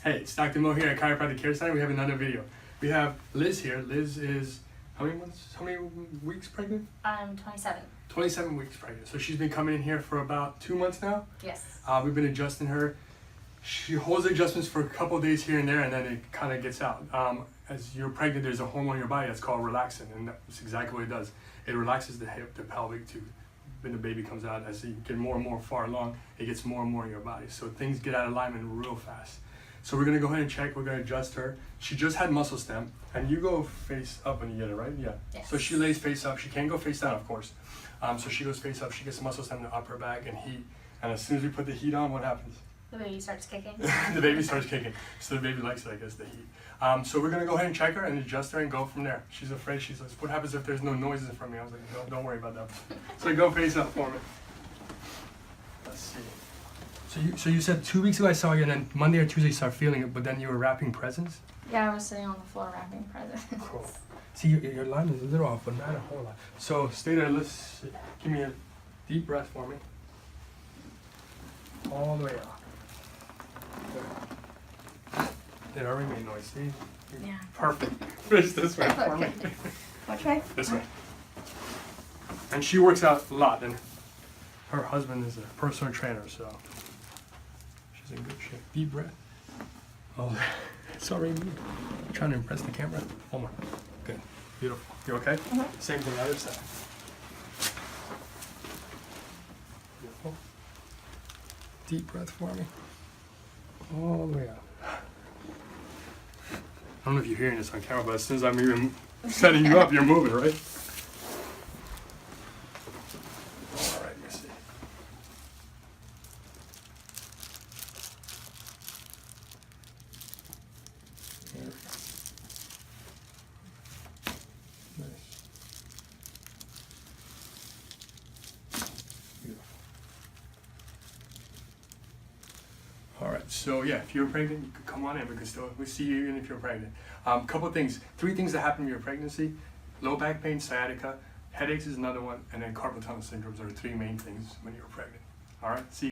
Hey, it's Dr. Mo here at Chiropractic Care Center. We have another video. We have Liz here. Liz is how many weeks pregnant? 27. 27 weeks pregnant. So she's been coming in here for about 2 months now. Yes. We've been adjusting her. She holds the adjustments for a couple of days here and there, and then it kind of gets out. As you're pregnant, there's a hormone in your body that's called relaxin, and that's exactly what it does. It relaxes the hip, the pelvic, to when the baby comes out. As you get more and more far along, it gets more and more in your body. So things get out of alignment real fast. So we're gonna go ahead and check. We're gonna adjust her. She just had muscle stem, and you go face up when you get it, right? Yeah. Yes. So she lays face up. She can't go face down, of course. So she goes face up. She gets muscle stem in the upper back and heat. And as soon as we put the heat on, what happens? The baby starts kicking. The baby starts kicking. So the baby likes it, I guess, the heat. So we're gonna go ahead and check her and adjust her and go from there. She's afraid. She's like, "What happens if there's no noises from me?" I was like, "No, don't worry about that." So go face up for me. Let's see. So you said 2 weeks ago I saw you, and then Monday or Tuesday you started feeling it, but then you were wrapping presents? Yeah, I was sitting on the floor wrapping presents. Cool. See, your line is a little off, but not a whole lot. So stay there. Let's see. Give me a deep breath for me. All the way out. It already made noise. See? Yeah. Perfect. Finish this way for me. Which way? This way. And she works out a lot, and her husband is a personal trainer, so she's in good shape. Deep breath. Oh, it's already me. I'm trying to impress the camera. One more. Good. Beautiful. You okay? Mm-hmm. Same thing, other side. Beautiful. Deep breath for me. All the way out. I don't know if you're hearing this on camera, but as soon as I'm even setting you up, you're moving, right? All right, let's see. There we go. Nice. Beautiful. All right, so yeah, if you're pregnant, you could come on in. We see you even if you're pregnant. Couple things, 3 things that happen in your pregnancy: low back pain, sciatica, headaches is another one, and then carpal tunnel syndromes are the 3 main things when you're pregnant. All right, see you.